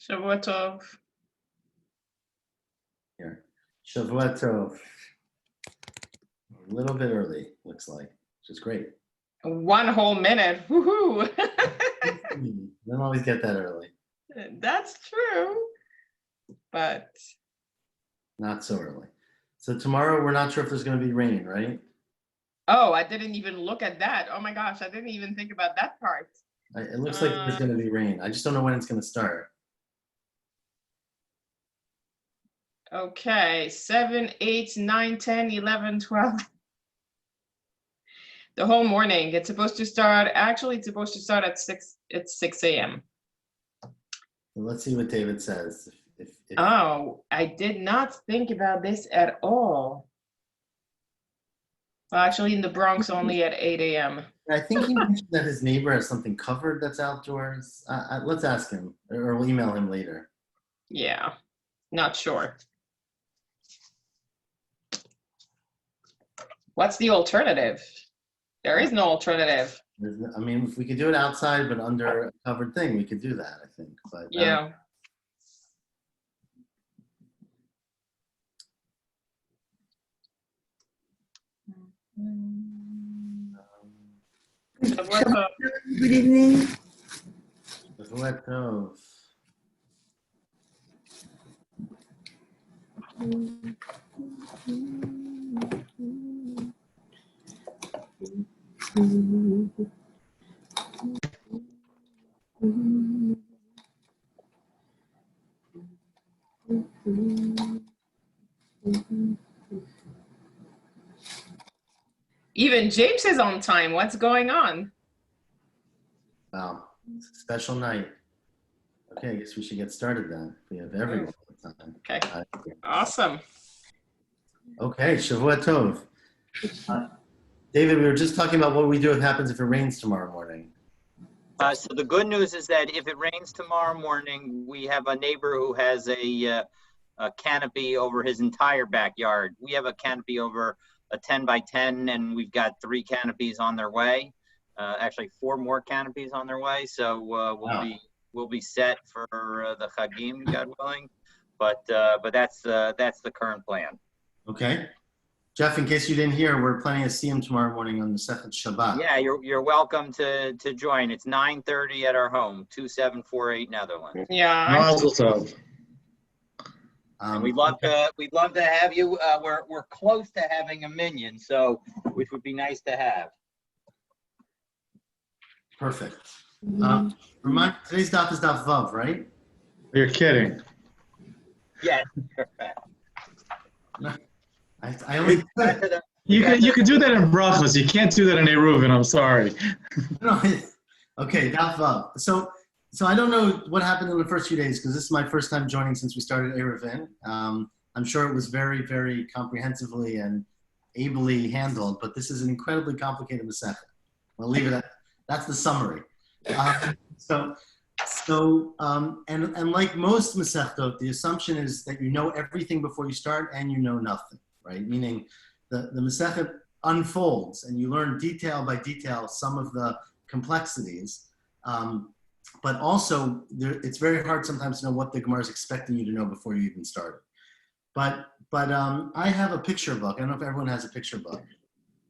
Shavua Tov. Here. Shavua Tov. A little bit early, looks like, which is great. 1 whole minute. Woohoo! Don't always get that early. That's true. But not so early. So tomorrow, we're not sure if there's going to be rain, right? Oh, I didn't even look at that. Oh my gosh, I didn't even think about that part. It looks like there's going to be rain. I just don't know when it's going to start. Okay, 7, 8, 9, 10, 11, 12. The whole morning. It's supposed to start, actually, it's supposed to start at 6 a.m. Let's see what David says. Oh, I did not think about this at all. Well, actually, in the Bronx, only at 8 a.m. I think he mentioned that his neighbor has something covered that's outdoors. Let's ask him, or we'll email him later. Yeah, not sure. What's the alternative? There is no alternative. I mean, if we could do it outside, but under a covered thing, we could do that, I think. But yeah. Good evening. Even James is on time. What's going on? Wow, it's a special night. Okay, I guess we should get started then. We have everyone on time. Okay, awesome. Okay, Shavua Tov. David, we were just talking about what we do if it happens if it rains tomorrow morning. So the good news is that if it rains tomorrow morning, we have a neighbor who has a canopy over his entire backyard. We have a canopy over a 10 by 10, and we've got 3 canopies on their way. Actually, 4 more canopies on their way. So we'll be set for the Chagim, God willing. But that's the current plan. Okay. Jeff, in case you didn't hear, we're planning to see him tomorrow morning on the Second Shabbat. Yeah, you're welcome to join. It's 9:30 at our home, 2748 Netherlands. Yeah. And we'd love to have you. We're close to having a minion, so which would be nice to have. Perfect. Today's daf is daf vav, right? You're kidding. Yes. I only you could do that in brachos. You can't do that in Eruvin. I'm sorry. No, okay, daf vav. So I don't know what happened in the first few days because this is my first time joining since we started Eruvin. I'm sure it was very, very comprehensively and ably handled, but this is an incredibly complicated masechet. I'll leave it at that's the summary. And like most masechtot, the assumption is that you know everything before you start and you know nothing, right? Meaning the masechet unfolds and you learn detail by detail some of the complexities. But also, it's very hard sometimes to know what the Gemara is expecting you to know before you even started. But I have a picture book. I don't know if everyone has a picture book.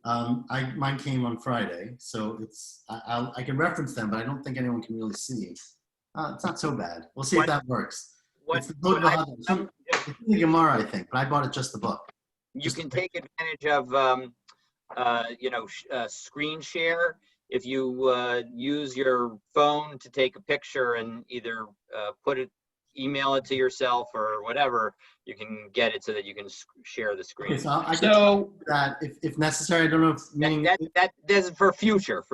Mine came on Friday, so I can reference them, but I don't think anyone can really see. It's not so bad. We'll see if that works. It's the Gemara, I think, but I bought it just the book. You can take advantage of screen share. If you use your phone to take a picture and either email it to yourself or whatever, you can get it so that you can share the screen. Okay, so I can do that if necessary. I don't know if that's for future.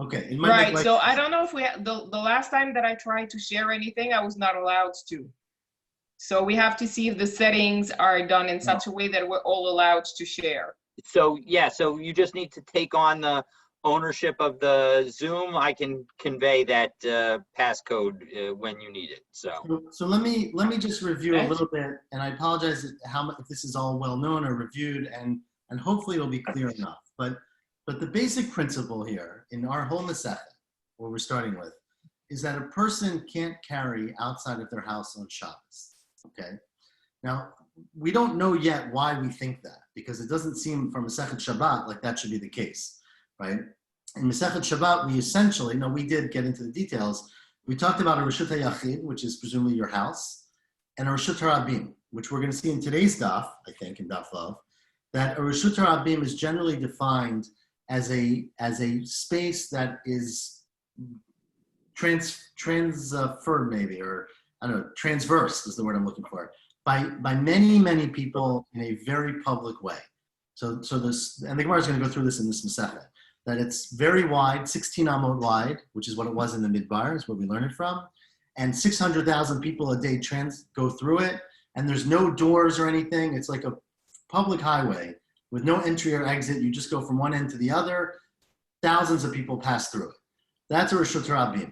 Okay. Right. So I don't know if the last time that I tried to share anything, I was not allowed to. So we have to see if the settings are done in such a way that we're all allowed to share. So yeah. So you just need to take on the ownership of the Zoom. I can convey that passcode when you need it. So let me just review a little bit, and I apologize if this is all well known or reviewed, and hopefully it'll be clear enough. But the basic principle here in our whole masechet, what we're starting with, is that a person can't carry outside of their house on Shabbos, okay? Now, we don't know yet why we think that, because it doesn't seem from Masechet Shabbat like that should be the case, right? In Masechet Shabbat, we essentially, we did get into the details. We talked about a Reshut HaYachid, which is presumably your house, and a Reshut HaRabim, which we're going to see in today's daf, I think, in daf Vav, that a Reshut HaRabim is generally defined as a space that is transferred maybe, or I don't know, transverse is the word I'm looking for, by many people in a very public way. So this, and the Gemara is going to go through this in this Masechet, that it's very wide, 16 amot wide, which is what it was in the Midbar, is where we learn it from, and 600,000 people a day go through it, and there's no doors or anything. It's like a public highway with no entry or exit. You just go from one end to the other. Thousands of people pass through it. That's a Reshut HaRabim.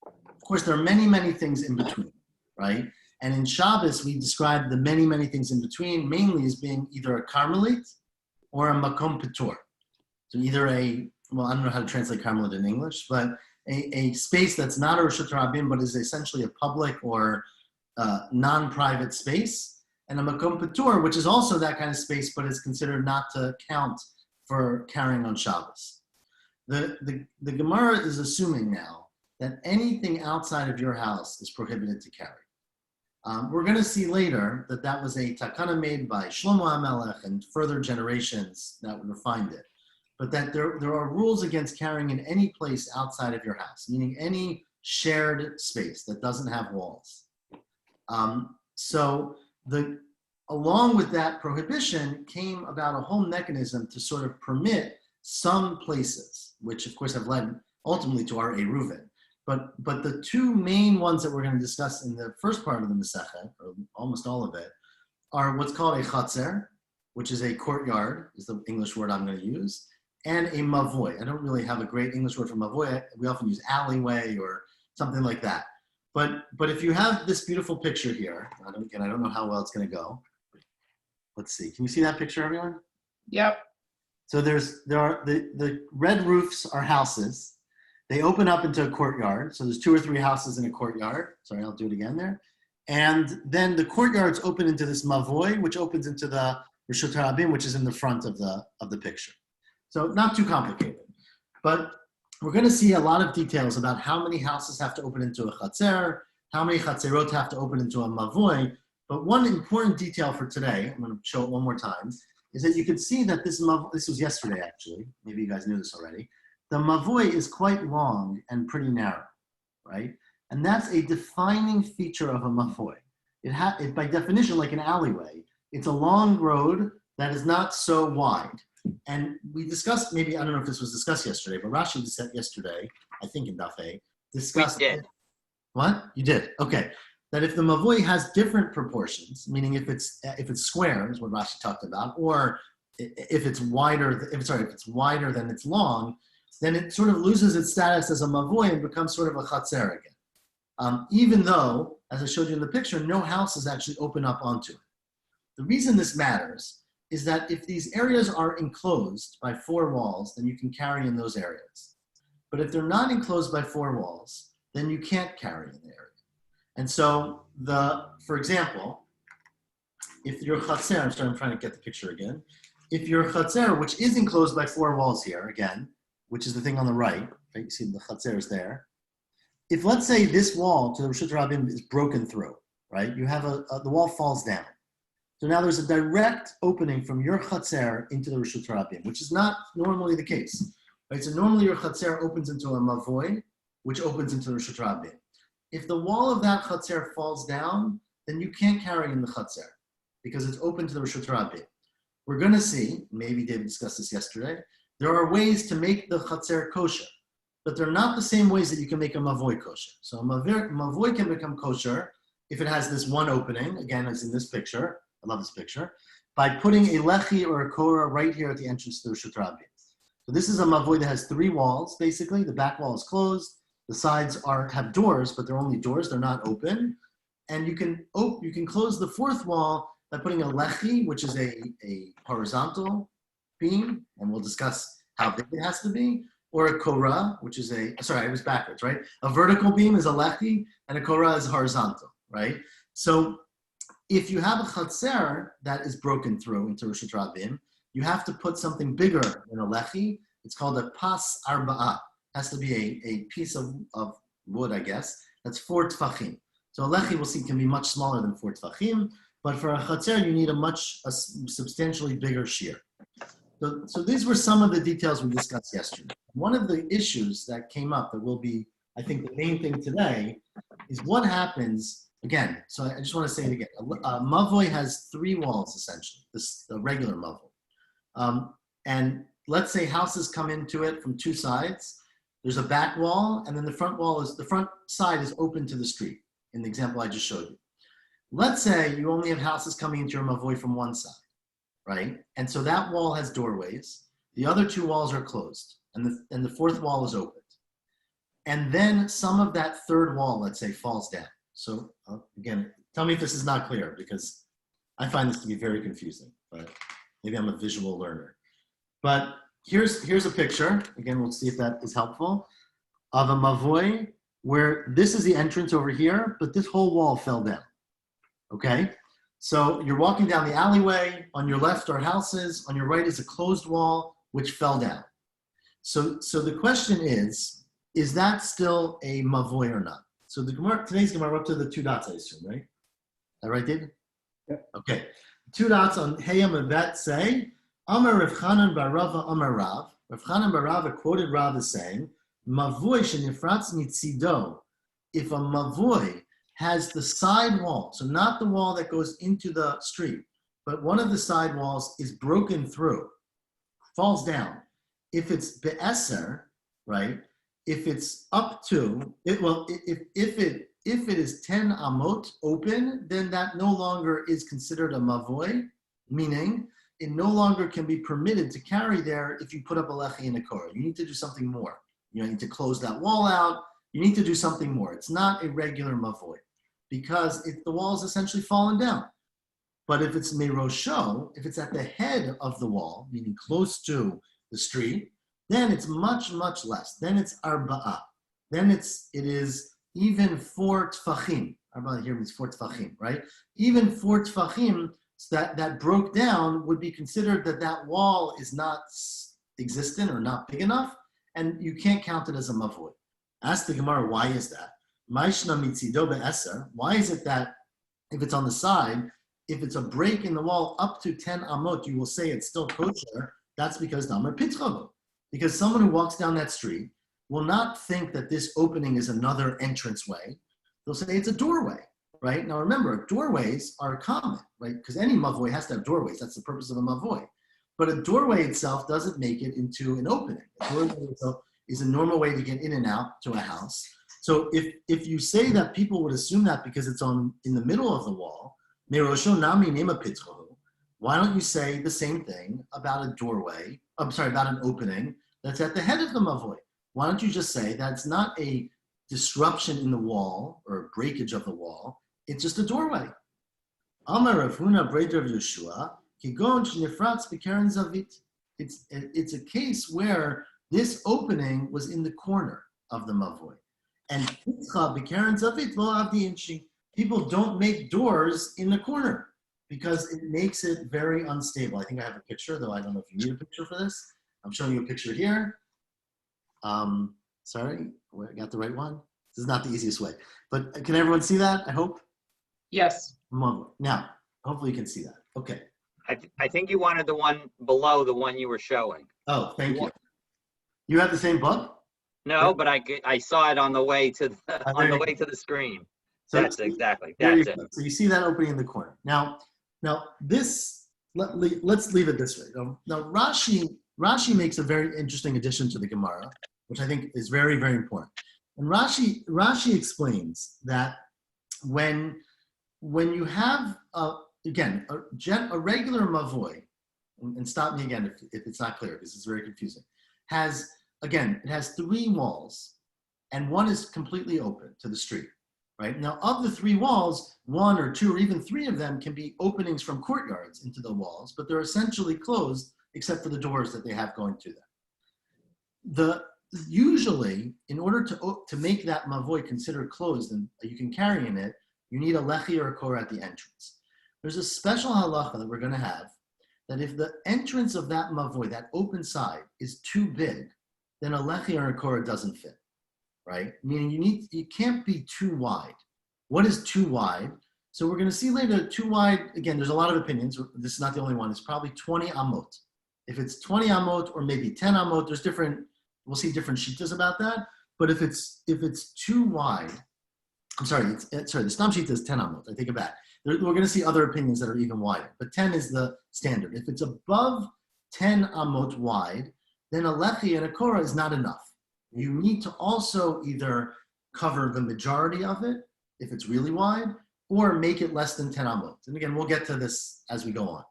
Of course, there are many things in between, right? And in Shabbos, we describe the many things in between, mainly as being either a Carmelite or a Makom Petur. So either I don't know how to translate Carmelite in English, but a space that's not a Reshut HaRabim, but is essentially a public or non-private space, and a Makom Petur, which is also that kind of space, but is considered not to count for carrying on Shabbos. The Gemara is assuming now that anything outside of your house is prohibited to carry. We're going to see later that was a takana made by Shlomo HaMelech and further generations that refined it. But that there are rules against carrying in any place outside of your house, meaning any shared space that doesn't have walls. Along with that prohibition came about a whole mechanism to sort of permit some places, which of course have led ultimately to our Eruvin. But the two main ones that we're going to discuss in the first part of the Masechet, or almost all of it, are what's called a chatzer, which is a courtyard, is the English word I'm going to use, and a mavoy. I don't really have a great English word for mavoy. We often use alleyway or something like that. But if you have this beautiful picture here, I don't know how well it's going to go. Let's see. Can you see that picture, everyone? Yep. So there are the red roofs are houses. They open up into a courtyard. So there's 2 or 3 houses in a courtyard. Sorry, I'll do it again there. And then the courtyards open into this mavoy, which opens into the Reshut HaRabim, which is in the front of the picture. So not too complicated. But we're going to see a lot of details about how many houses have to open into a chatzer, how many chatzerot have to open into a mavoy. But one important detail for today, I'm going to show it one more time, is that you can see that this was yesterday actually, maybe you guys knew this already. The mavoy is quite long and pretty narrow, right? And that's a defining feature of a mavoy. It by definition, like an alleyway, it's a long road that is not so wide. And we discussed, maybe, I don't know if this was discussed yesterday, but Rashi said yesterday, I think in Daf A, discussed. We did. What? You did? Okay. That if the mavoy has different proportions, meaning if it's square, is what Rashi talked about, or if it's wider than it's long, then it sort of loses its status as a mavoy and becomes sort of a chatzer again. Even though, as I showed you in the picture, no houses actually open up onto it. The reason this matters is that if these areas are enclosed by 4 walls, then you can carry in those areas. But if they're not enclosed by 4 walls, then you can't carry in the area. And so, for example, if your chatzer, I'm trying to get the picture again. If your chatzer, which is enclosed by 4 walls here, again, which is the thing on the right, you see the chatzer is there. If, let's say, this wall to the Reshut HaRabim is broken through, right? You have the wall falls down. So now there's a direct opening from your chatzer into the Reshut HaRabim, which is not normally the case, right? So normally your chatzer opens into a mavoy, which opens into the Reshut HaRabim. If the wall of that chatzer falls down, then you can't carry in the chatzer because it's open to the Reshut HaRabim. We're going to see, maybe David discussed this yesterday, there are ways to make the chatzer kosher, but they're not the same ways that you can make a mavoy kosher. So a mavoy can become kosher if it has this one opening, again, as in this picture. I love this picture, by putting a lechi or a korah right here at the entrance to the Reshut HaRabim. So this is a mavoy that has 3 walls, basically. The back wall is closed. The sides have doors, but they're only doors. They're not open. And you can close the 4th wall by putting a lechi, which is a horizontal beam, and we'll discuss how big it has to be. or a korah, which is sorry, it was backwards, right? A vertical beam is a lechi, and a korah is horizontal, right? So if you have a chatzer that is broken through into Rosh Hashanah, you have to put something bigger than a lechi. It's called a pas arba'ah. Has to be a piece of wood, I guess. That's 4 tfachim. So a lechi, we'll see, can be much smaller than 4 tfachim. But for a chatzer, you need a substantially bigger shear. So these were some of the details we discussed yesterday. One of the issues that came up that will be, I think, the main thing today is what happens, again, so I just want to say it again. A mavoi has 3 walls, essentially, the regular mavoi. And let's say houses come into it from 2 sides. There's a back wall, and then the front side is open to the street, in the example I just showed you. Let's say you only have houses coming into your mavoi from one side, right? And so that wall has doorways. The other 2 walls are closed, and the 4th wall is opened. And then some of that 3rd wall, let's say, falls down. So again, tell me if this is not clear, because I find this to be very confusing, but maybe I'm a visual learner. But here's a picture. Again, we'll see if that is helpful, of a mavoi where this is the entrance over here, but this whole wall fell down. Okay? So you're walking down the alleyway. On your left are houses. On your right is a closed wall, which fell down. So the question is that still a mavoi or not? So the Gemara, today's Gemara, we're up to the 2 dots, I assume, right? Is that right, David? Yep. Okay. 2 dots on Heyam and Bet say, Amar Rav Chanan bar Rava Amar Rav. Rav Chanan bar Rava quoted Rav as saying, Mavoi shenifratz mitzido. If a mavoi has the side wall, so not the wall that goes into the street, but one of the side walls is broken through, falls down. If it's be'eser, right? If it's up to it, well, if it is 10 amot open, then that no longer is considered a mavoi, meaning it no longer can be permitted to carry there if you put up a lechi and a korah. You need to do something more. You need to close that wall out. You need to do something more. It's not a regular mavoi because the wall is essentially fallen down. But if it's merosho, if it's at the head of the wall, meaning close to the street, then it's much, much less. Then it's arba'ah. Then it is even 4 tfachim. Arba'ah here means 4 tfachim, right? Even 4 tfachim that broke down would be considered that wall is not existent or not big enough, and you can't count it as a mavoi. Ask the Gemara, why is that? Why is it that if it's on the side, if it's a break in the wall up to 10 amot, you will say it's still kosher? That's because Damar Pitchago. Because someone who walks down that street will not think that this opening is another entranceway. They'll say it's a doorway, right? Now remember, doorways are common, right? Because any mavoi has to have doorways. That's the purpose of a mavoi. But a doorway itself doesn't make it into an opening. A doorway itself is a normal way to get in and out to a house. So if you say that people would assume that because it's in the middle of the wall, why don't you say the same thing about a doorway, about an opening that's at the head of the mavoi? Why don't you just say that it's not a disruption in the wall or a breakage of the wall, it's just a doorway. Amar Rav Huna Breder of Yeshua, Kigon Shnifratz B'Keren Zavit. It's a case where this opening was in the corner of the mavoi. And B'Keren Zavit Lo Avdi Inchi. People don't make doors in the corner because it makes it very unstable. I think I have a picture, though I don't know if you need a picture for this. I'm showing you a picture here. Sorry, I got the right one. This is not the easiest way. But can everyone see that, I hope? Yes. Now, hopefully you can see that. Okay. I think you wanted the one below the one you were showing. Oh, thank you. You have the same book? No, but I saw it on the way to the screen. So That's exactly. That's it. So you see that opening in the corner. Now this, let's leave it this way. Now Rashi makes a very interesting addition to the Gemara, which I think is very, very important. And Rashi explains that when you have a regular mavoi, and stop me again if it's not clear because it's very confusing, it has 3 walls, and one is completely open to the street. Right? Now, of the 3 walls, 1 or 2 or even 3 of them can be openings from courtyards into the walls, but they're essentially closed except for the doors that they have going to them. usually, in order to make that mavoi considered closed and you can carry in it, you need a lechi or a korah at the entrance. There's a special halacha that we're going to have that if the entrance of that mavoi, that open side, is too big, then a lechi or a korah doesn't fit, right? Meaning you can't be too wide. What is too wide? So we're going to see later, too wide, again, there's a lot of opinions. This is not the only one. It's probably 20 amot. If it's 20 amot or maybe 10 amot, there's different, we'll see different shittas about that. But if it's too wide, I'm sorry, the Stam Shita is 10 amot. I take it back. We're going to see other opinions that are even wider, but 10 is the standard. If it's above 10 amot wide, then a lechi and a korah is not enough. You need to also either cover the majority of it, if it's really wide, or make it less than 10 amot. And again, we'll get to this as we go on.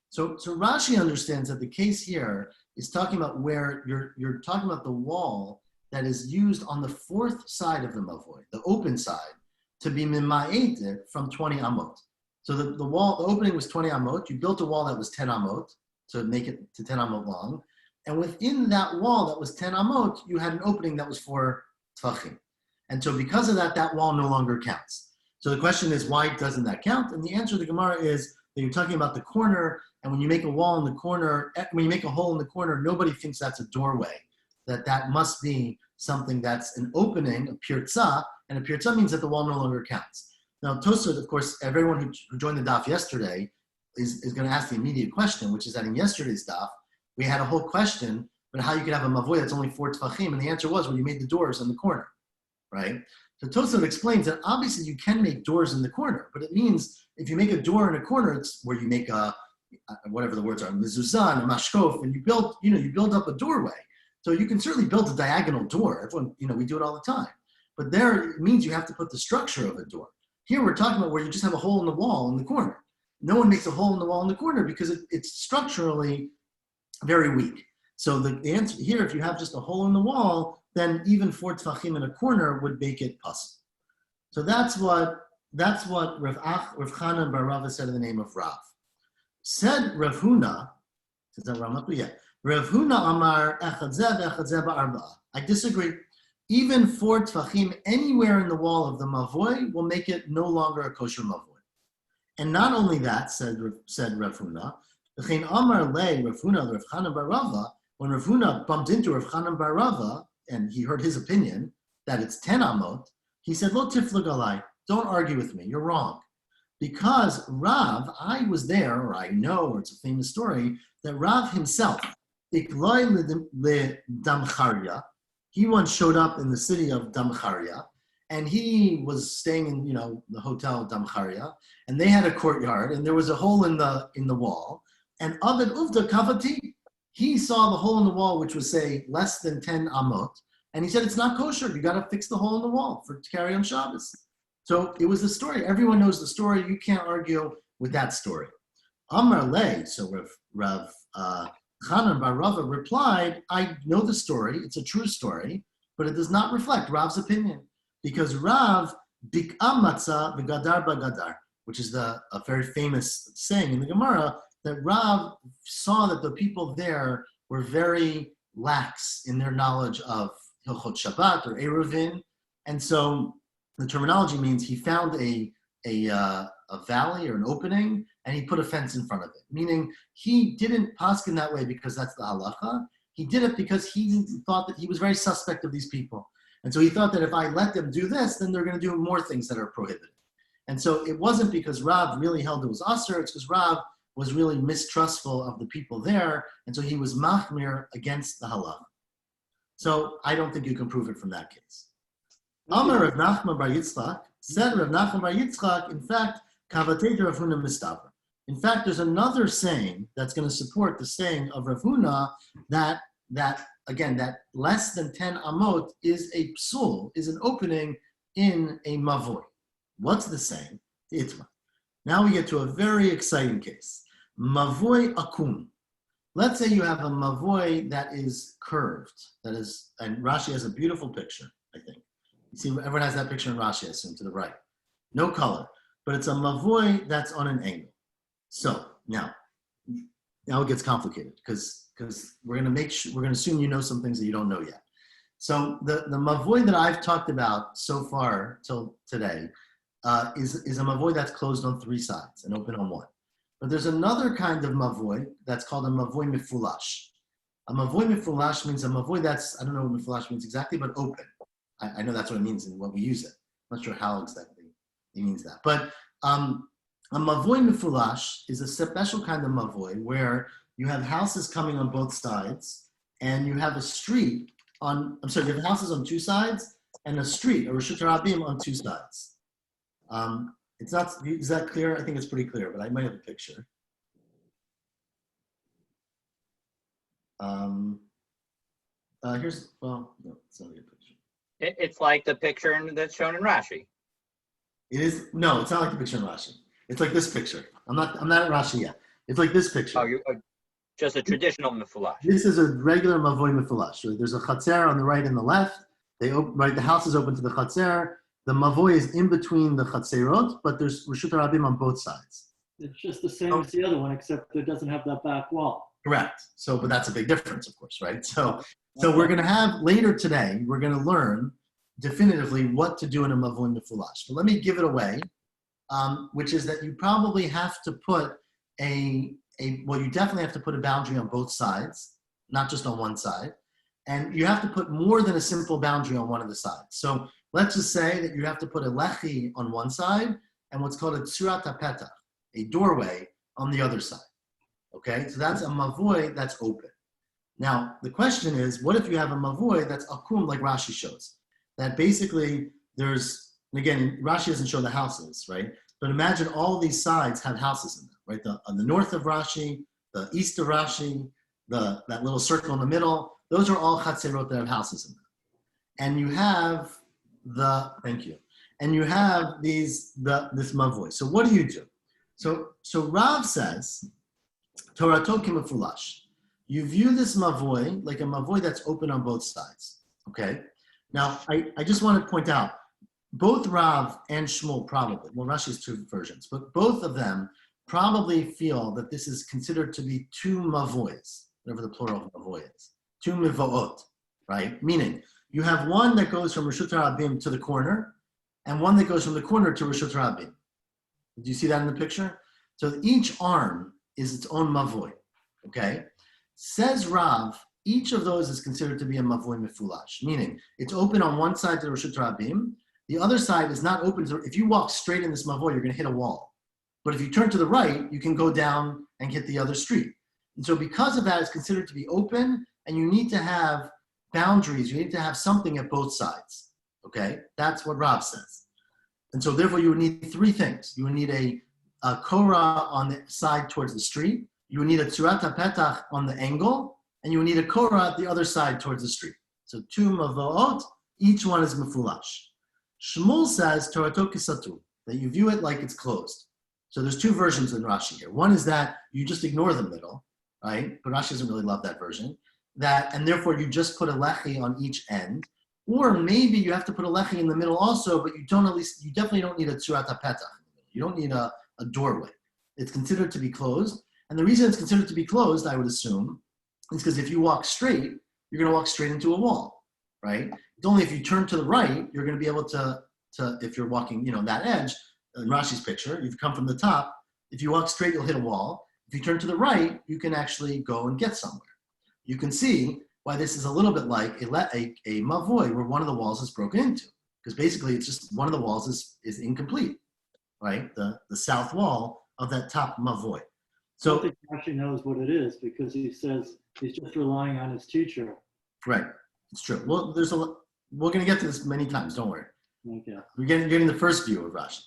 So Rashi understands that the case here is talking about where you're talking about the wall that is used on the fourth side of the mavoi, the open side, to be mima'eted from 20 amot. So the opening was 20 amot. You built a wall that was 10 amot to make it to 10 amot long. And within that wall that was 10 amot, you had an opening that was 4 tvachim. And so because of that, that wall no longer counts. So the question is, why doesn't that count? And the answer to the Gemara is that you're talking about the corner, and when you make a wall in the corner, when you make a hole in the corner, nobody thinks that's a doorway, that must be something that's an opening, a pirza, and a pirza means that the wall no longer counts. Now, Tosfot, of course, everyone who joined the daf yesterday is going to ask the immediate question, which is that in yesterday's daf, we had a whole question about how you could have a mavoi that's only 4 tefachim, and the answer was when you made the doors in the corner, right? So Tosfot explains that obviously you can make doors in the corner, but it means if you make a door in a corner, it's where you make a, whatever the words are, mezuzah, a mashkof, and you build up a doorway. So you can certainly build a diagonal door. Everyone, we do it all the time. But there, it means you have to put the structure of a door. Here we're talking about where you just have a hole in the wall in the corner. No one makes a hole in the wall in the corner because it's structurally very weak. So the answer here, if you have just a hole in the wall, then even 4 tefachim in a corner would make it possible. So that's what Rav Chanan bar Rava said in the name of Rav. Said Rav Huna, is that Rav Huna? Yeah. Rav Huna Amar echad zeh ve'echad zeh ba'arba'a. I disagree. Even 4 tefachim anywhere in the wall of the mavoi will make it no longer a kosher mavoi. And not only that, said Rav Huna, v'chein Amar le Rav Huna Rav Chanan bar Rava, when Rav Huna bumped into Rav Chanan bar Rava, and he heard his opinion that it's 10 amot, he said, Lo tiflag alai, don't argue with me, you're wrong. Because Rav, I was there, or I know, or it's a famous story, that Rav himself, Ikloi le Damcharia, he once showed up in the city of Damcharia, and he was staying in, the hotel Damcharia, and they had a courtyard, and there was a hole in the wall, and Aved Uvda Kavati, he saw the hole in the wall, which was, say, less than 10 amot, and he said, it's not kosher. You got to fix the hole in the wall to carry on Shabbos. So it was the story. Everyone knows the story. You can't argue with that story. Amar le, so Rav Chanan bar Rava replied, I know the story. It's a true story, but it does not reflect Rav's opinion. Because Rav, bik'am matzah v'gadar b'gadar, which is a very famous saying in the Gemara, that Rav saw that the people there were very lax in their knowledge of Hilchot Shabbat or Eruvin. And so the terminology means he found a valley or an opening and he put a fence in front of it. Meaning he didn't paskin that way because that's the halacha. He did it because he thought that he was very suspect of these people. And so he thought that if I let them do this, then they're going to do more things that are prohibited. And so it wasn't because Rav really held it was asur, it's because Rav was really mistrustful of the people there, and so he was machmir against the halacha. So I don't think you can prove it from that case. Amar Rav Nachman bar Yitzchak, said Rav Nachman bar Yitzchak, in fact, kavatei Rav Huna mistaver. In fact, there's another saying that's going to support the saying of Rav Huna that less than 10 amot is a psul, is an opening in a mavoi. What's the saying? The itma. Now we get to a very exciting case. Mavoi akum. Let's say you have a mavoi that is curved, and Rashi has a beautiful picture, I think. You see, everyone has that picture in Rashi, I assume, to the right. No color, but it's a mavoi that's on an angle. So now it gets complicated because we're going to assume you know some things that you don't know yet. So the mavoi that I've talked about so far till today is a mavoi that's closed on 3 sides and open on 1. But there's another kind of mavoi that's called a mavoi mifulash. A mavoi mifulash means a mavoi that's, I don't know what mifulash means exactly, but open. I know that's what it means and what we use it. I'm not sure how exactly it means that. But a mavoi mifulash is a special kind of mavoi where you have houses coming on both sides and you have a street on, you have houses on 2 sides and a street, or Reshut Rabim on 2 sides. It's not, is that clear? I think it's pretty clear, but I might have a picture. Well, no, it's not a good picture. It's like the picture that's shown in Rashi. It is, no, it's not like the picture in Rashi. It's like this picture. I'm not at Rashi yet. It's like this picture. Oh, just a traditional mifulash. This is a regular mavoi mifulash. Right? There's a chatzer on the right and the left. The house is open to the chatzer. The mavoi is in between the chatzerot, but there's Reshut Rabim on both sides. It's just the same as the other one, except it doesn't have that back wall. Correct. So, but that's a big difference, of course, right? So we're going to have later today, we're going to learn definitively what to do in a mavoi mifulash. But let me give it away, which is that you probably have to put well, you definitely have to put a boundary on both sides, not just on one side. And you have to put more than a simple boundary on one of the sides. So let's just say that you have to put a lechi on one side and what's called a tzurat hapetach, a doorway, on the other side. Okay, so that's a mavoi that's open. Now, the question is, what if you have a mavoi that's akum, like Rashi shows? That basically there's, and again, Rashi doesn't show the houses, right? But imagine all these sides have houses in them, right? On the north of Rashi, the east of Rashi, that little circle in the middle, those are all chatzerot that have houses in them. And you have and you have this mavoi. So what do? So Rav says, Torato kimafulash. You view this mavoi like a mavoi that's open on both sides. Okay. Now I just want to point out, both Rav and Shmuel probably, well, Rashi's 2 versions, but both of them probably feel that this is considered to be 2 mavois, whatever the plural of mavoi is, 2 mivoot, right? Meaning you have one that goes from Reshut Rabim to the corner, and one that goes from the corner to Reshut Rabim. Do you see that in the picture? So each arm is its own mavoi, okay? Says Rav, each of those is considered to be a mavoi mifulash, meaning it's open on one side to Reshut Rabim, the other side is not open to, if you walk straight in this mavoi, you're going to hit a wall. But if you turn to the right, you can go down and hit the other street. And so because of that, it's considered to be open, and you need to have boundaries. You need to have something at both sides. Okay? That's what Rav says. And so therefore, you would need 3 things. You would need a korah on the side towards the street. You would need a tzurat hapetach on the angle, and you would need a korah at the other side towards the street. So 2 mavoot, each one is mefulash. Shmuel says, Torato kisatu, that you view it like it's closed. So there's 2 versions in Rashi here. One is that you just ignore the middle, right? But Rashi doesn't really love that version. And therefore you just put a lechi on each end. Or maybe you have to put a lechi in the middle also, but you definitely don't need a tzurat hapetach. You don't need a doorway. It's considered to be closed. And the reason it's considered to be closed, I would assume, is because if you walk straight, you're going to walk straight into a wall, right? It's only if you turn to the right, you're going to be able to if you're walking, that edge, in Rashi's picture, you've come from the top. If you walk straight, you'll hit a wall. If you turn to the right, you can actually go and get somewhere. You can see why this is a little bit like a mavoi where one of the walls is broken into. Because basically it's just one of the walls is incomplete, right? The south wall of that top mavoi. So I think Rashi knows what it is because he says he's just relying on his teacher. Right, it's true. Well, we're going to get to this many times, don't worry. Okay. We're getting the first view of Rashi.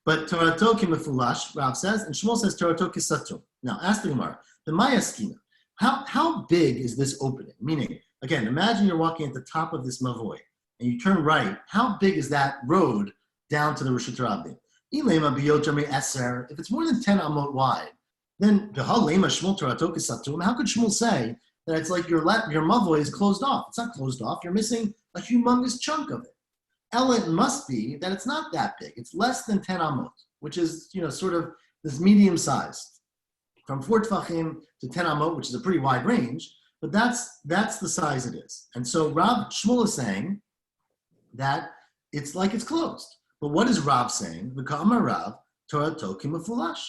But Torato kimefulash, Rav says, and Shmuel says Torato kisatu. Now, ask the Gemara, the Maya schema, how big is this opening? Meaning, again, imagine you're walking at the top of this mavoi, and you turn right. How big is that road down to the Reshut Rabim? If it's more than 10 amot wide, then how could Shmuel say that it's like your mavoi is closed off? It's not closed off. You're missing a humongous chunk of it. It must be that it's not that big. It's less than 10 amot, which is, sort of this medium size. From 4 tfachim to 10 amot, which is a pretty wide range, But that's the size it is. And so Rav Shmuel is saying that it's like it's closed. But what is Rav saying? V'ka'amar Rav, Torah tokim mefulash.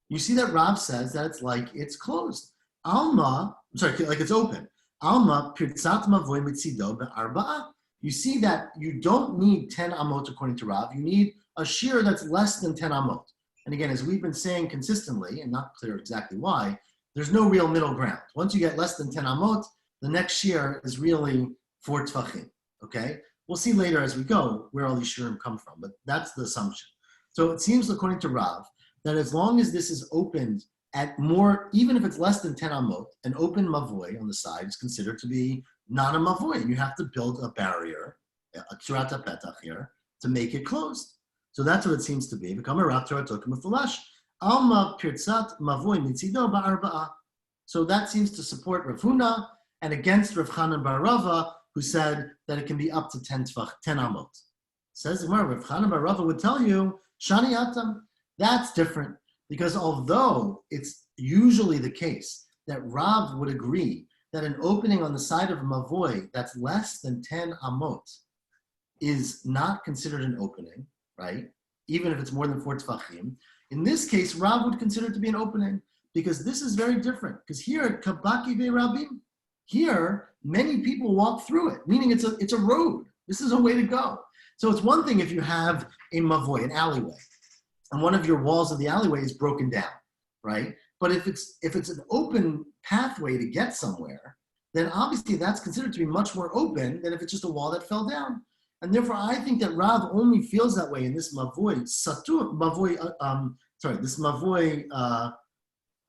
You see that Rav says that it's like it's closed. Alma, like it's open. Alma pirtzat mavoy mitzido be'arba'a. You see that you don't need 10 amot according to Rav. You need a shear that's less than 10 amot. And again, as we've been saying consistently, and not clear exactly why, there's no real middle ground. Once you get less than 10 amot, the next shear is really 4 tfachim, okay? We'll see later as we go where all these shirim come from, but that's the assumption. So it seems, according to Rav, that as long as this is opened at more, even if it's less than 10 amot, an open mavoy on the side is considered to be not a mavoy, and you have to build a barrier, a tzurata petach here, to make it closed. So that's what it seems to be. Become a rat Torah tokim mefulash. Alma pirtzat mavoy mitzido ba'arba'a. So that seems to support Rav Huna and against Rav Chanan bar Rava, who said that it can be up to 10 amot. Says the Gemara, Rav Chanan bar Rava would tell you, Shani Atam, that's different, because although it's usually the case that Rav would agree that an opening on the side of a mavoy that's less than 10 amot is not considered an opening, right? Even if it's more than 4 tfachim. In this case, Rav would consider it to be an opening, because this is very different. Because here, kabaki ve'rabim, here, many people walk through it, meaning it's a road. This is a way to go. So it's one thing if you have a mavoy, an alleyway, and one of your walls of the alleyway is broken down, right? But if it's an open pathway to get somewhere, then obviously that's considered to be much more open than if it's just a wall that fell down. And therefore, I think that Rav only feels that way in this mavoy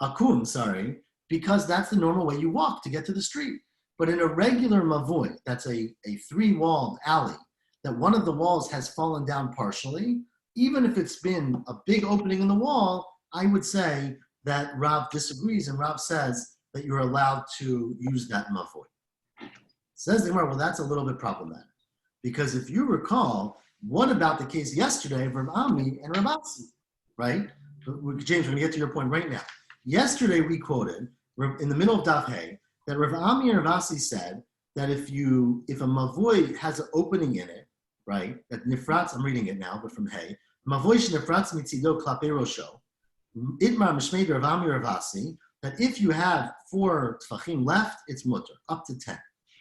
akum, because that's the normal way you walk to get to the street. But in a regular mavoy, that's a 3-walled alley, that one of the walls has fallen down partially, even if it's been a big opening in the wall, I would say that Rav disagrees, and Rav says that you're allowed to use that mavoy. Says the Gemara, well, that's a little bit problematic. Because if you recall, what about the case yesterday of Rav Ami and Rav Atzi, right? James, we're going to get to your point right now. Yesterday we quoted, in the middle of Daf Hey, that Rav Ami and Rav Atzi said that if a mavoy has an opening in it, right, that nifratz, I'm reading it now, but from Hey, mavoy shenifratz mitzido klape rosho, itmar mishmei Rav Ami Rav Atzi, that if you have 4 tfachim left, it's mutter, up to 10,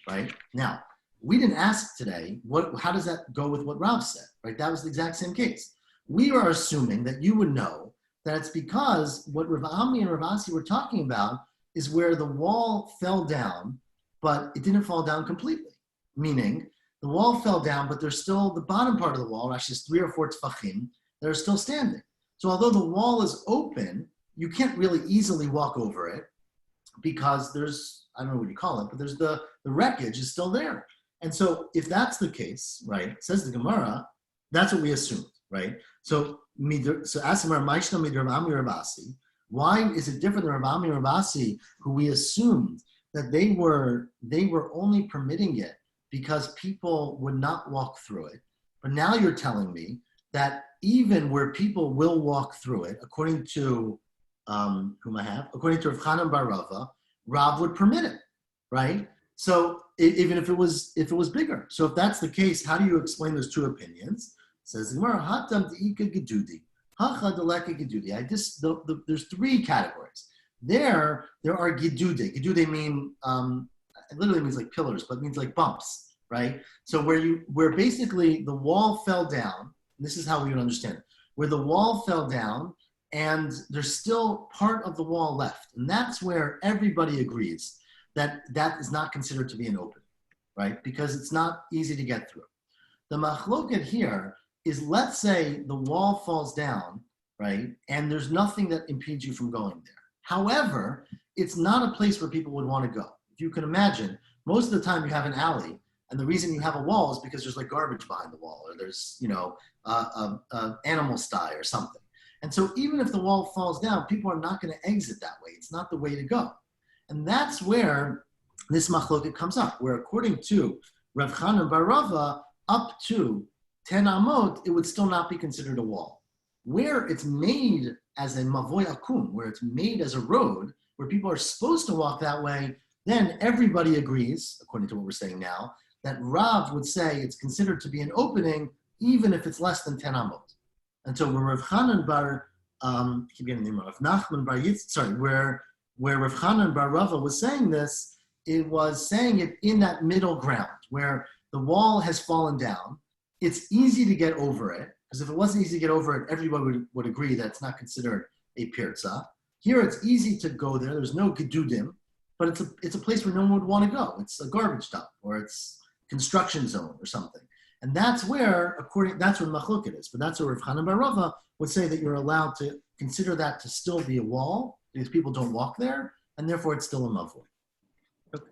right? Now, we didn't ask today, how does that go with what Rav said, right? That was the exact same case. We are assuming that you would know that it's because what Rav Ami and Rav Atzi were talking about is where the wall fell down, but it didn't fall down completely. Meaning, the wall fell down, but there's still the bottom part of the wall, actually 3 or 4 tefachim, that are still standing. So although the wall is open, you can't really easily walk over it because there's, I don't know what you call it, but there's the wreckage is still there. And so if that's the case, right, says the Gemara, that's what we assumed, right? So Asimar Maishna Midr Rav Ami Rav Asi, why is it different than Rav Ami Rav Asi, who we assumed that they were only permitting it because people would not walk through it? But now you're telling me that even where people will walk through it, according to according to Rav Chanan bar Rava, Rav would permit it, right? So even if it was bigger. So if that's the case, how do you explain those two opinions? Says the Gemara, Hatam de'ika gedudi, hacha deleka gedudi. There's 3 categories. There are gedude. Gedude mean it literally means like pillars, but it means like bumps, right? So where basically the wall fell down. This is how we would understand it. Where the wall fell down and there's still part of the wall left, and that's where everybody agrees that is not considered to be an opening, right? Because it's not easy to get through. The machloket here is, let's say the wall falls down, right? And there's nothing that impedes you from going there. However, it's not a place where people would want to go. If you can imagine, most of the time you have an alley, and the reason you have a wall is because there's like garbage behind the wall, or there's, animal sty or something. And so even if the wall falls down, people are not going to exit that way. It's not the way to go. And that's where this machloket comes up, where according to Rav Chanan bar Rava, up to 10 amot, it would still not be considered a wall. Where it's made as a mavoy akum, where it's made as a road, where people are supposed to walk that way, then everybody agrees, according to what we're saying now, that Rav would say it's considered to be an opening even if it's less than 10 amot. And so where Rav Chanan bar, keep getting the name Rav Nachman bar Yitz, sorry, where Rav Chanan bar Rava was saying this, it was saying it in that middle ground where the wall has fallen down. It's easy to get over it, because if it wasn't easy to get over it, everybody would agree that it's not considered a pirza. Here it's easy to go there. There's no gedudim, but it's a place where no one would want to go. It's a garbage dump, or it's construction zone or something. And that's where, that's where Machloket is. But that's where Rav Chanan bar Rava would say that you're allowed to consider that to still be a wall, because people don't walk there, and therefore it's still a mavoi. Okay.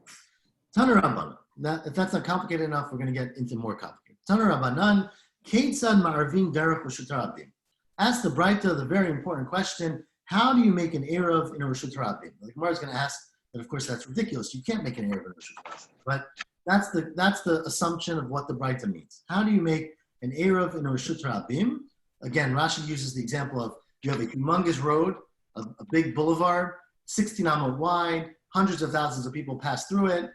Taner Rabbanan. If that's not complicated enough, we're going to get into more complicated. Taner Rabbanan, Keitzad ma'arvin derech Reshut Rabim. Ask the Braita the very important question: how do you make an eruv in a Reshut Rabim? The Gemara is going to ask that. Of course, that's ridiculous. You can't make an eruv in a Reshut Rabim. But that's the assumption of what the Braita means. How do you make an eruv in a Reshut Rabim? Again, Rashi uses the example of you have a humongous road, a big boulevard, 16 amot wide, hundreds of thousands of people pass through it.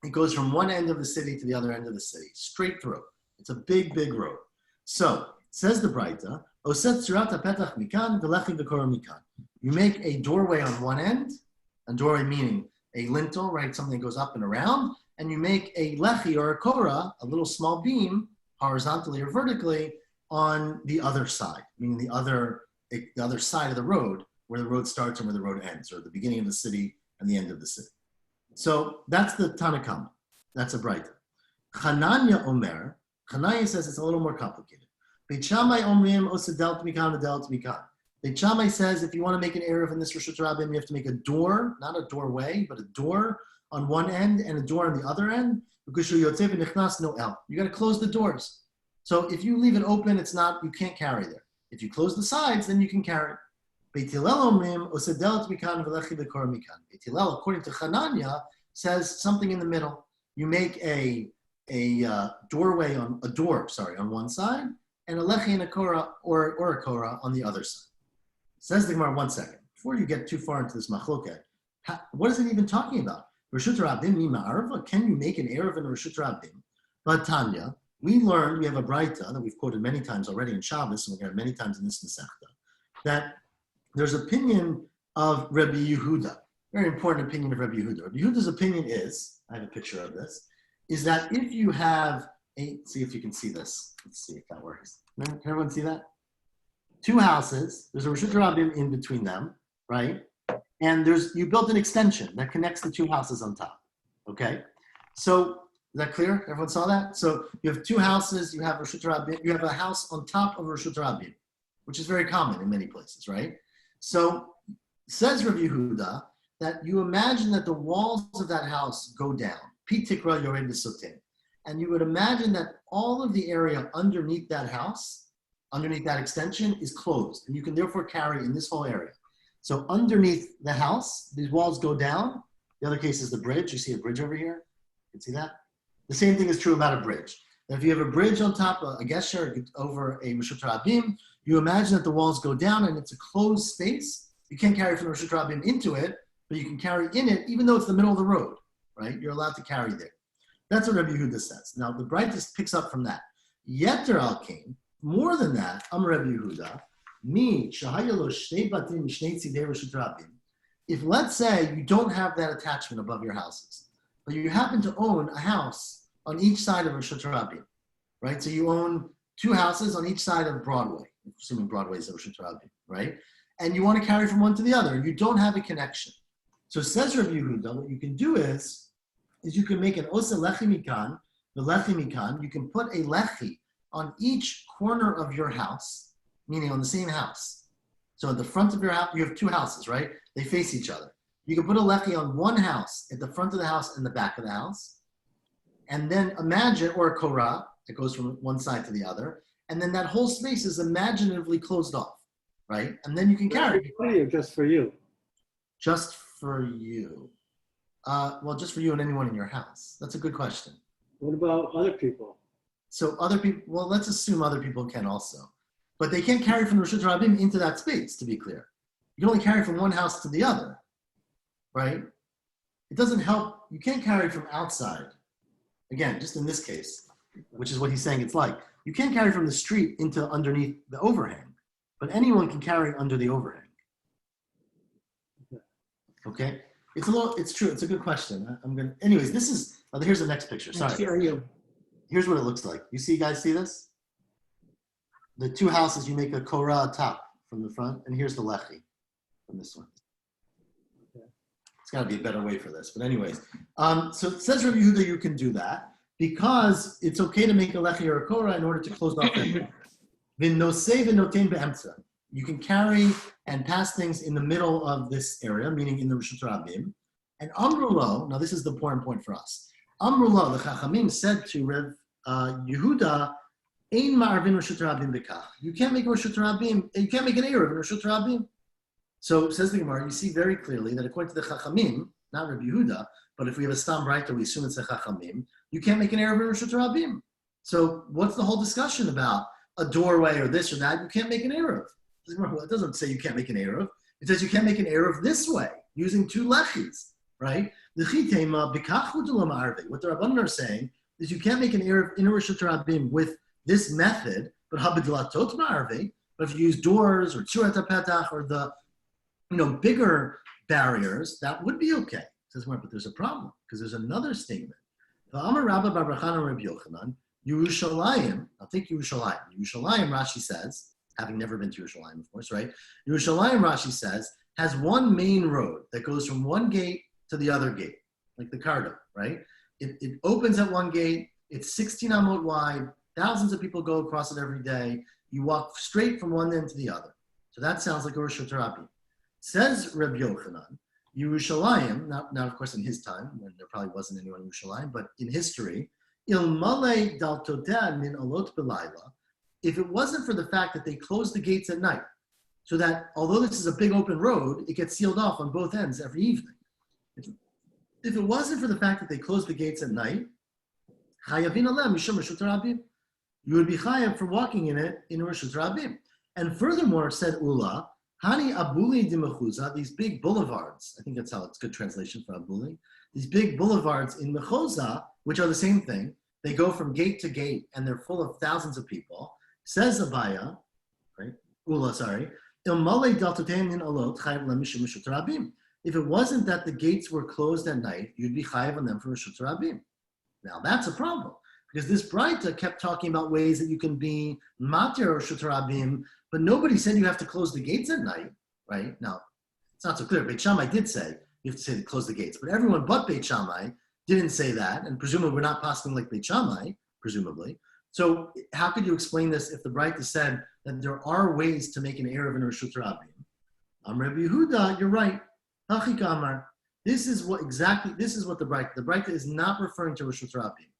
It goes from one end of the city to the other end of the city, straight through. It's a big, big road. So, says the Braita, you make a doorway on one end, a doorway meaning a lintel, right, something that goes up and around, and you make a lechi or a korah, a little small beam, horizontally or vertically, on the other side, meaning the other side of the road, where the road starts and where the road ends, or the beginning of the city and the end of the city. So that's the Tanakama. That's a Braita. Chananya Omer, Chananya says it's a little more complicated. Beit Shammai Omrim Osa Delt Mikan Delt Mikan. Beit Shammai says if you want to make an eruv in this Reshut Rabim, you have to make a door, not a doorway, but a door on one end and a door on the other end. Because you got to close the doors. So if you leave it open, you can't carry there. If you close the sides, then you can carry. Beit Hillel Omrim Osa Delt Mikan V'lechi V'kor Mikan. Beit Hillel, according to Chananya, says something in the middle. You make a doorway on one side, and a lechi and a korah or a korah on the other side. Says the Gemara, 1 second. Before you get too far into this machloket, what is it even talking about? Reshut Rabim mima arva? Can you make an eruv in a Reshut Rabim? But Tanya, we have a Braita that we've quoted many times already in Shabbos, and we're going to many times in this Masechta, that there's opinion of Rabbi Yehuda, very important opinion of Rabbi Yehuda. Rabbi Yehuda's opinion is, I have a picture of this, is that if you have see if you can see this. Let's see if that works. Can everyone see that? Two houses, there's a Reshut Rabim in between them, right? And you built an extension that connects the two houses on top, okay? So, is that clear? Everyone saw that? So you have two houses, you have Reshut Rabim, you have a house on top of Reshut Rabim, which is very common in many places, right? So, says Rabbi Yehuda, that you imagine that the walls of that house go down, Pitikra Yored B'Sotim, and you would imagine that all of the area underneath that house, underneath that extension, is closed, and you can therefore carry in this whole area. So underneath the house, these walls go down. The other case is the bridge. You see a bridge over here? You can see that? The same thing is true about a bridge. If you have a bridge on top, a gesher over a Reshut Rabim, you imagine that the walls go down and it's a closed space. You can't carry from Reshut Rabim into it, but you can carry in it, even though it's the middle of the road, right? You're allowed to carry there. That's what Rabbi Yehuda says. Now, the Braita picks up from that. Yeter al kain, more than that, Rabbi Yehuda, if let's say you don't have that attachment above your houses, but you happen to own a house on each side of Reshut Rabim, right? So you own two houses on each side of Broadway, assuming Broadway is a Reshut Rabim, right? And you want to carry from one to the other, and you don't have a connection. So says Rabbi Yehuda, what you can do is you can make an osa lechi mikan, the lechi mikan, you can put a lechi on each corner of your house, meaning on the same house. So at the front of your house, you have two houses, right? They face each other. You can put a lechi on one house, at the front of the house and the back of the house. And then imagine, or a korah, that goes from one side to the other. And then that whole space is imaginatively closed off, right? And then you can carry. Or just for you? Just for you. Well, just for you and anyone in your house. That's a good question. What about other people? So other people, well, let's assume other people can also. But they can't carry from Reshut Rabim into that space, to be clear. You can only carry from one house to the other, right? it doesn't help. You can't carry from outside. Again, just in this case, which is what he's saying it's like. You can't carry from the street into underneath the overhang, but anyone can carry under the overhang. Okay? It's true. It's a good question. Anyways, here's the next picture. I Sorry. hear you. Here's what it looks like. You guys see this? The two houses, you make a korah top from the front, and here's the lechi from this one. It's got to be a better way for this. But anyways, so it says Rabbi Yehuda you can do that because it's okay to make a lechi or a korah in order to close off the you can carry and pass things in the middle of this area, meaning in the Rishut Rabim. And Amrulo, now this is the important point for us. Amrulo, the Chachamim said to Rev Yehuda, Ein ma'arvin Rishut Rabim b'kach. You can't make a Rishut Rabim, you can't make an Eruv in Rishut Rabim. So says the Gemara, you see very clearly that according to the Chachamim, not Rev Yehuda, but if we have a Stam Braita, we assume it's a Chachamim, you can't make an Eruv in Rishut Rabim. So what's the whole discussion about a doorway or this or that? You can't make an Eruv. It doesn't say you can't make an Eruv. It says you can't make an Eruv this way, using two lechis, right? What the Rabbanan are saying is you can't make an Eruv in a Rishut Rabim with this method, but if you use doors or tzurat petach or the bigger barriers, that would be okay. It says, but there's a problem because there's another statement. Yerushalayim, I'll take Yerushalayim. Yerushalayim, Rashi says, having never been to Yerushalayim, of course, right? Yerushalayim, Rashi says, has one main road that goes from one gate to the other gate, like the Kardo, right? It opens at one gate, it's 16 amot wide, thousands of people go across it every day. You walk straight from one end to the other. So that sounds like a Rishut Rabim. Says Reb Yochanan, Yerushalayim, now of course in his time, when there probably wasn't anyone in Yerushalayim, but in history, Ilmale daltodeh min alot belayla, if it wasn't for the fact that they closed the gates at night, so that although this is a big open road, it gets sealed off on both ends every evening. If it wasn't for the fact that they closed the gates at night, chayavin alem mishum Rishut Rabim, you would be chayav for walking in it in Rishut Rabim. And furthermore, said Ula, Hani Abuli Dimechuza, these big boulevards, I think that's how it's a good translation for Abuli, these big boulevards in Mechoza, which are the same thing, they go from gate to gate and they're full of thousands of people. Says Abaya, right? Ula, sorry. If it wasn't that the gates were closed at night, you'd be chayav on them for Rishut Rabim. Now that's a problem because this Braita kept talking about ways that you can be matir Rishut Rabim, but nobody said you have to close the gates at night, right? Now it's not so clear. Beit Shammai did say you have to say to close the gates, but everyone but Beit Shammai didn't say that, and presumably we're not passing like Beit Shammai, presumably. So how could you explain this if the Braita said that there are ways to make an Eruv in Rishut Rabim? Rabbi Yehuda, you're right. Hachik Amar. This is what the Braita is not referring to Rishut Rabim.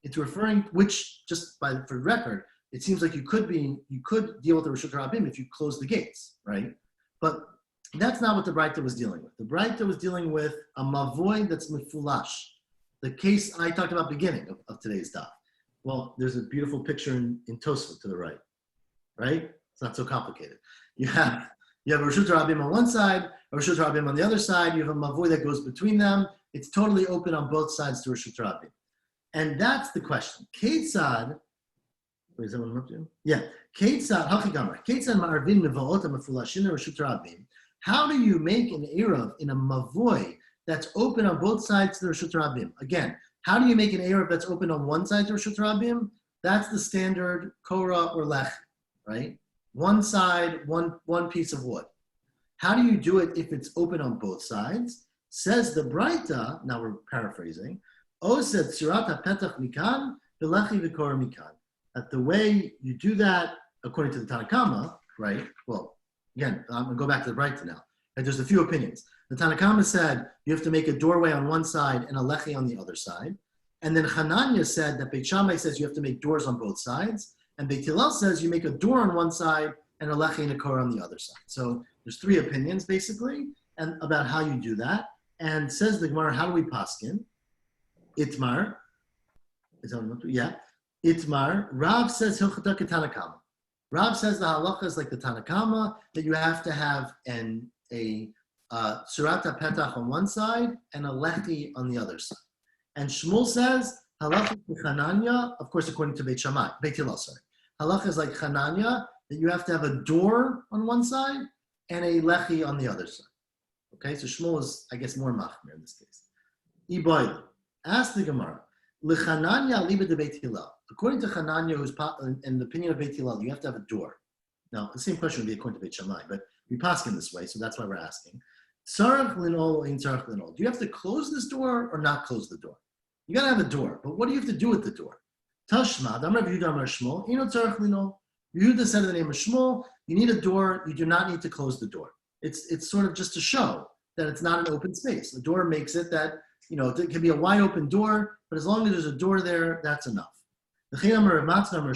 It's referring, which just for the record, it seems like you could deal with the Rishut Rabim if you close the gates, right? But that's not what the Braita was dealing with. The Braita was dealing with a mavoy that's mefulash. The case I talked about beginning of today's daf. Well, there's a beautiful picture in Tosfot to the right? It's not so complicated. You have a Rishut Rabim on one side, a Rishut Rabim on the other side. You have a mavoy that goes between them. It's totally open on both sides to Rishut Rabim. And that's the question. Ketzad, is that what I'm up to? Yeah. Ketzad, Hachigamar. Ketzad ma'arvin mevaot ha'mefulashin Rishut Rabim. How do you make an Eruv in a mavoy that's open on both sides to the Rishut Rabim? Again, how do you make an Eruv that's open on one side to Rishut Rabim? That's the standard Korah or Lech, right? One side, one piece of wood. How do you do it if it's open on both sides? Says the Braita, now we're paraphrasing, Osed Tzurat HaPetach Mikan, Belechi V'Korah Mikan. That the way you do that, according to the Tanna Kama, right? Well, again, I'm going to go back to the Braita now. And there's a few opinions. The Tanna Kama said you have to make a doorway on one side and a lechi on the other side. And then Hananya said that Beit Shammai says you have to make doors on both sides. And Beit Hillel says you make a door on one side and a lechi and a korah on the other side. So there's three opinions basically and about how you do that. And says the Gemara, how do we paskin? Itmar. Is that what? Yeah. Itmar. Rav says Hilchata Tanna Kama. Rav says the halacha is like the Tanna Kama, that you have to have a Surat HaPetach on one side and a lechi on the other side. And Shmuel says, halacha Chananya, of course, according to Beit Shammai, Beit Hillel, sorry. Halacha is like Chananya, that you have to have a door on one side and a lechi on the other side. Okay, so Shmuel is, I guess, more machmir in this case. Iboy, ask the Gemara, L'Chananya liba de Beit Hillel. According to Chananya, who's in the opinion of Beit Hillel, you have to have a door. Now, the same question would be according to Beit Shammai, but we pass in this way, so that's why we're asking. Tzarech linol, ein tzarech linol. Do you have to close this door or not close the door? You got to have a door, but what do you have to do with the door? Tashma, Amar Yehuda Amar Shmuel, eno tzarech linol. Yehuda said in the name of Shmuel, you need a door, you do not need to close the door. It's sort of just to show that it's not an open space. The door makes it that, it can be a wide open door, but as long as there's a door there, that's enough. Rav Matna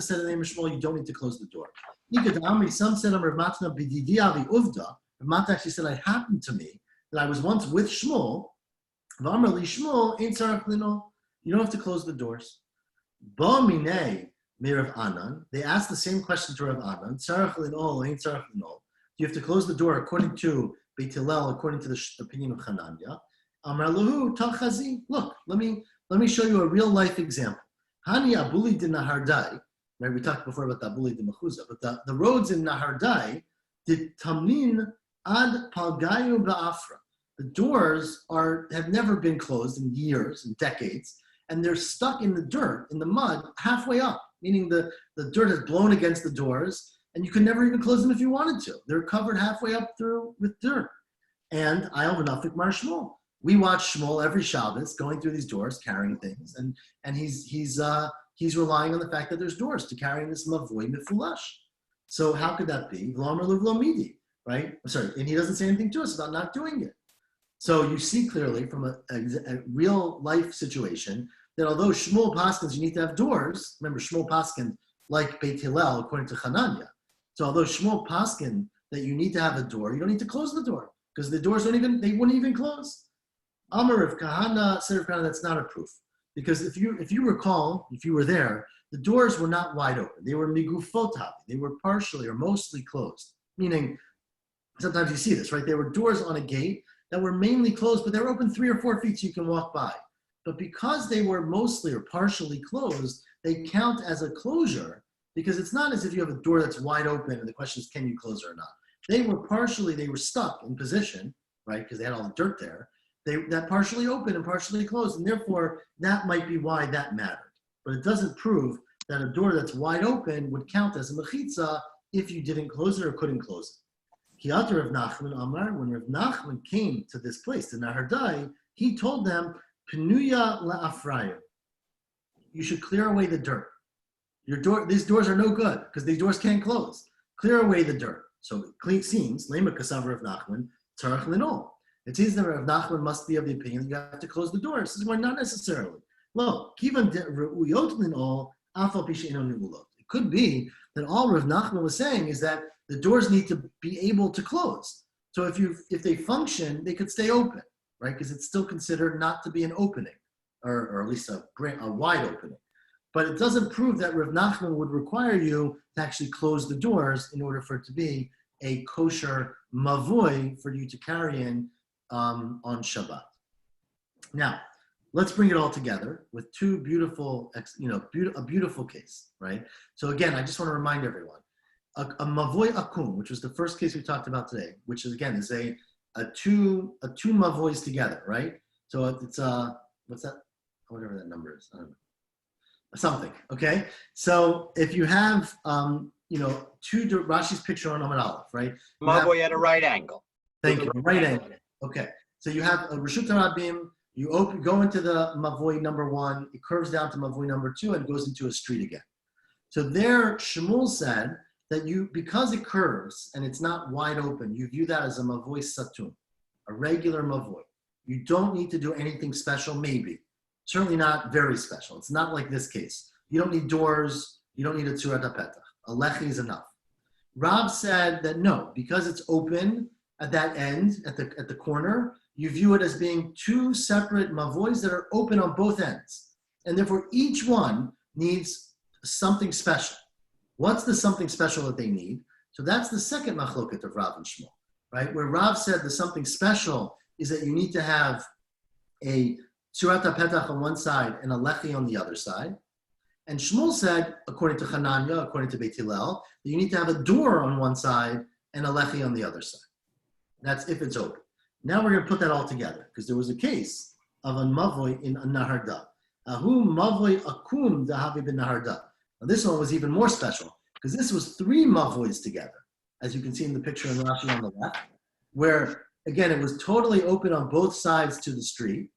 said in the name of Shmuel, you don't need to close the door. Some said Rav Matna actually said, it happened to me that I was once with Shmuel. You don't have to close the doors. They asked the same question to Rav Anan. Do you have to close the door according to Beit Hillel, according to the opinion of Chananya? Look, let me show you a real life example. Hani abuli de Nahardai. Right, we talked before about the abuli de Mechuzah, but the roads in Nahardai did tamnin ad palgayu ba'afra. The doors have never been closed in years and decades, and they're stuck in the dirt, in the mud, halfway up, meaning the dirt has blown against the doors, and you could never even close them if you wanted to. They're covered halfway up through with dirt. And Ayal v'nafik mar Shmuel. We watch Shmuel every Shabbos going through these doors, carrying things, and he's relying on the fact that there's doors to carrying this mavoi mifulash. So how could that be? V'lomer l'vlo midi, right? Sorry, and he doesn't say anything to us about not doing it. So you see clearly from a real life situation that although Shmuel paskins you need to have doors, remember Shmuel paskin like Beit Hillel according to Chananya. So although Shmuel paskin that you need to have a door, you don't need to close the door because the doors wouldn't even close. Amar of Kahana said of Kahana that's not a proof because if you recall, if you were there, the doors were not wide open. They were migufotavi. They were partially or mostly closed. Meaning, sometimes you see this, right? There were doors on a gate that were mainly closed, but they were open 3 or 4 feet so you can walk by. But because they were mostly or partially closed, they count as a closure because it's not as if you have a door that's wide open and the question is, can you close it or not? They were stuck in position, right? Because they had all the dirt there. That partially open and partially closed, and therefore that might be why that mattered. But it doesn't prove that a door that's wide open would count as a mechitza if you didn't close it or couldn't close it. Kiyatar of Nachman Amar, when Rav Nachman came to this place, to Nahardai, he told them, Penuya la'afrayim. You should clear away the dirt. These doors are no good because these doors can't close. Clear away the dirt. So it seems, Lema Kasavar of Nachman, Tzarech Linol. It seems that Rav Nachman must be of the opinion that you have to close the doors. This is why not necessarily. Look, Kivan Re'uyot Linol, Afal Pisheino Nivulot. It could be that all Rav Nachman was saying is that the doors need to be able to close. So if they function, they could stay open, right? Because it's still considered not to be an opening, or at least a wide opening. But it doesn't prove that Rav Nachman would require you to actually close the doors in order for it to be a kosher mavoi for you to carry in on Shabbat. Now, let's bring it all together with two beautiful, a beautiful case, right? So again, I just want to remind everyone, a mavoi akum, which was the first case we talked about today, which is again is a two mavois together, right? So it's what's that? Whatever that number is, I don't know. Something, okay? So if you have Rashi's picture on Amud Aleph, right? Mavoi at a right angle. Thank you, right angle. Okay, so you have a Reshut Harabim, you go into the Mavoi number 1, it curves down to Mavoi number 2 and goes into a street again. So there, Shmuel said that because it curves and it's not wide open, you view that as a Mavoi Satum, a regular Mavoi. You don't need to do anything special, maybe. Certainly not very special. It's not like this case. You don't need doors, you don't need a Tzurat HaPetach. A lechi is enough. Rab said that no, because it's open at that end, at the corner, you view it as being two separate mavois that are open on both ends. And therefore each one needs something special. What's the something special that they need? So that's the second machloket of Rab and Shmuel. right? Where Rav said there's something special is that you need to have a Surat HaPetach on one side and a Lechi on the other side. And Shmuel said, according to Hananya, according to Beit Hillel, that you need to have a door on one side and a Lechi on the other side. That's if it's open. Now we're going to put that all together because there was a case of a Mavoy in a Naharda. Ahu Mavoy Akum Dahavi bin Naharda. Now this one was even more special because this was 3 Mavoys together, as you can see in the picture in Rashi on the left, where again it was totally open on both sides to the street,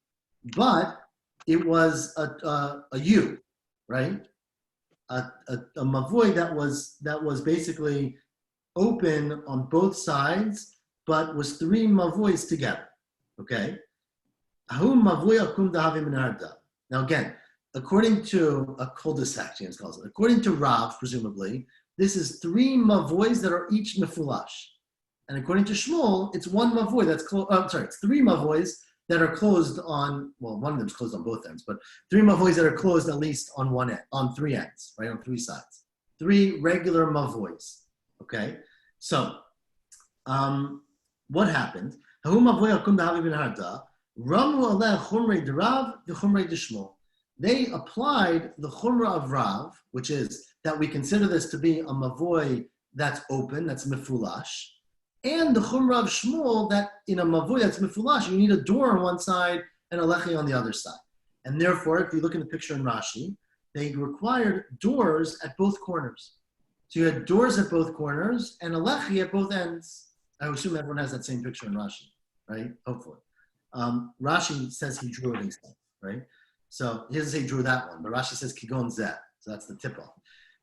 but it was a U, right? A Mavoy that was basically open on both sides, but was 3 Mavoys together. Okay? Now again, according to a cul-de-sac, James calls it, according to Rav, presumably, this is 3 Mavoys that are each mefulash. And according to Shmuel, it's 1 Mavoy that's closed, it's 3 Mavoys that are closed on, well, one of them's closed on both ends, but 3 Mavoys that are closed at least on one end, on 3 ends, right, on 3 sides. 3 regular Mavoys, okay? So, what happened? They applied the chumrah of Rav, which is that we consider this to be a mavoy that's open, that's mefulash, and the chumrah of Shmuel that in a mavoy that's mefulash, you need a door on one side and a lechi on the other side. And therefore, if you look at the picture in Rashi, they required doors at both corners. So you had doors at both corners and a lechi at both ends. I assume everyone has that same picture in Rashi, right? Hopefully. Rashi says he drew it himself, right? So he doesn't say he drew that one, but Rashi says kigon zeh. So that's the tip off.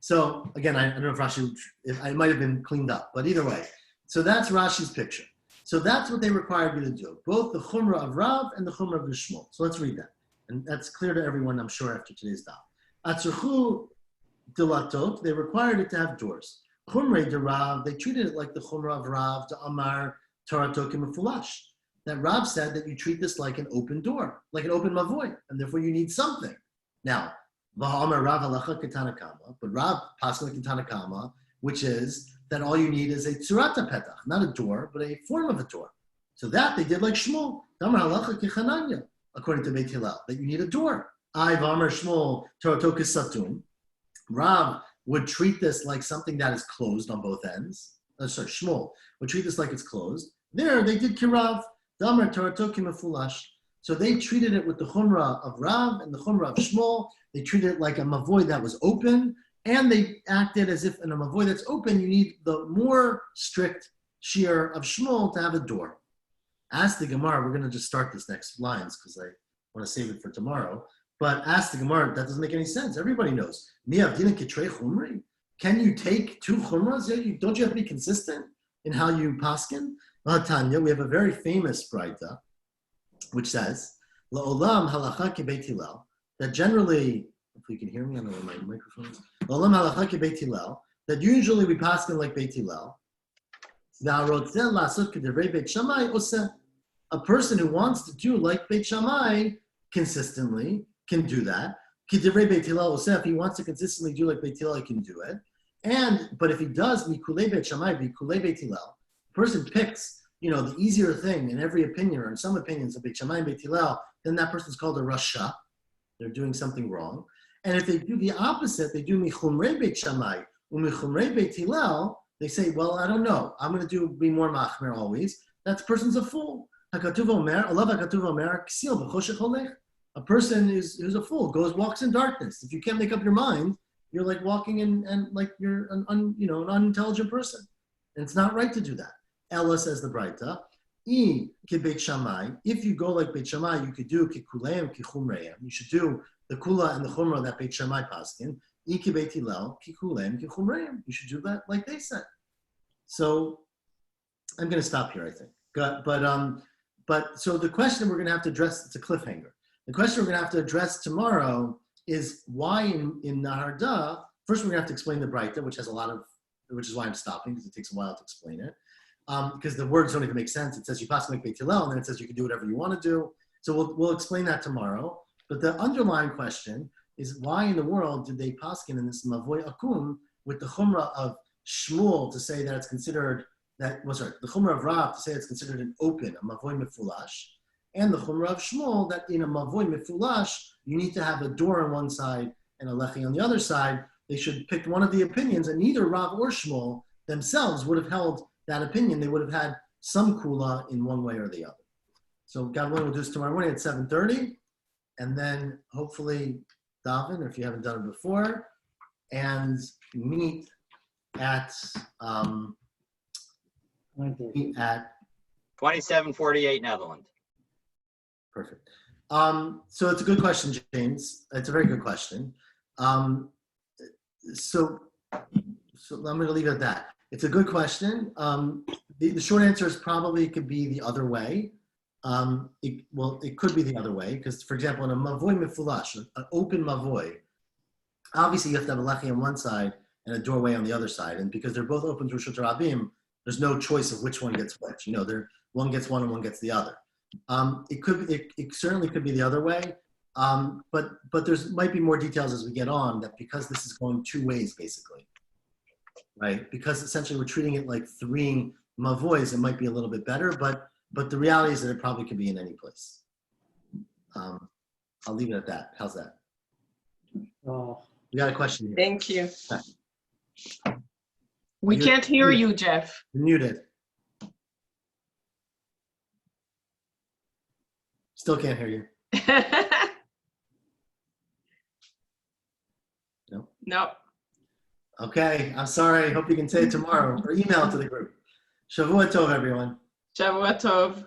So again, I don't know if Rashi, it might have been cleaned up, but either way. So that's Rashi's picture. So that's what they required you to do, both the chumrah of Rav and the chumrah of the Shmuel. So let's read that. And that's clear to everyone, I'm sure, after today's daf. Atzurchu dilatot, they required it to have doors. Chumrei de Rav, they treated it like the chumrah of Rav, to Amar Taratok Mefulash. That Rav said that you treat this like an open door, like an open mavoy, and therefore you need something. Now, V'ha'amar Rav halacha ketanakama, but Rav pasuk ketanakama, which is that all you need is a tzurata petach, not a door, but a form of a door. So that they did like Shmuel, Damar halacha kechananya, according to Beit Hillel, that you need a door. I V'amar Shmuel Taratok Satun. Rav would treat this like something that is closed on both ends. Shmuel would treat this like it's closed. There, they did kirav. So they treated it with the chumrah of Rav and the chumrah of Shmuel. They treated it like a mavoy that was open, and they acted as if in a mavoy that's open, you need the more strict shear of Shmuel to have a door. Ask the Gemara, we're going to just start this next lines because I want to save it for tomorrow. But ask the Gemara, that doesn't make any sense. Everybody knows. Can you take 2 chumras? Don't you have to be consistent in how you paskin? Tanya, we have a very famous braita, which says, "La'olam halacha kibeit Hillel," that generally, if you can hear me, I don't know where my microphone is. La'olam halacha kibeit Hillel, that usually we paskin like Beit Hillel. A person who wants to do like Beit Shammai consistently can do that. If he wants to consistently do like Beit Hillel, he can do it. But if he does mikulei Beit Shammai, mikulei Beit Hillel, person picks, the easier thing in every opinion, or in some opinions of Beit Shammai and Beit Hillel, then that person's called a rasha. They're doing something wrong. And if they do the opposite, they do michumrei Beit Shammai, u'michumrei Beit Hillel, they say, well, I don't know. I'm going to be more machmer always. That person's a fool. Hakatuv omer, alav hakatuv omer, ksil b'choshech holech. A person who's a fool, walks in darkness. If you can't make up your mind, you're like walking in, and like you're an unintelligent person. And it's not right to do that. Ella says the Braita, if you go like Beit Shammai, you could do kikuleim kichumreim. You should do the kula and the chumrah that Beit Shammai paskin. Beit Hillel kikuleim kichumreim. You should do that like they said. So I'm going to stop here, I think. But so the question we're going to have to address, it's a cliffhanger. The question we're going to have to address tomorrow is why in Naharda, first we're going to have to explain the Braita, which is why I'm stopping, because it takes a while to explain it. Because the words don't even make sense. It says you pass like Beit Hillel, and then it says you can do whatever you want to do. So we'll explain that tomorrow. But the underlying question is why in the world did they paskin in this Mavoy Akum with the Chumrah of Shmuel to say that it's considered the Chumrah of Rav to say it's considered an open, a Mavoi Mefulash, and the Chumrah of Shmuel that in a Mavoi Mefulash, you need to have a door on one side and a Lechi on the other side. They should pick one of the opinions, and neither Rav or Shmuel themselves would have held that opinion. They would have had some Kula in one way or the other. So God willing, we'll do this tomorrow morning at 7:30, and then hopefully daven, if you haven't done it before, and meet at 2748 Netherlands. Perfect. So it's a good question, James. It's a very good question. So I'm going to leave it at that. It's a good question. The short answer is probably it could be the other way. It could be the other way because, for example, in a mavoi mefulash, an open mavoi, obviously you have to have a lechi on one side and a doorway on the other side. And because they're both open to Rishut Rabim, there's no choice of which one gets which. You know, one gets one and one gets the other. It certainly could be the other way. But there's might be more details as we get on that because this is going two ways basically, right? Because essentially we're treating it like three mavois, it might be a little bit better, but the reality is that it probably could be in any place. I'll leave it at that. How's that? We got a question here. Thank you. We can't hear you, Jeff. You're muted. Still can't hear you. No? No. Okay, I'm sorry. Hope you can say it tomorrow or email it to the group. Shavua Tov, everyone. Shavua Tov.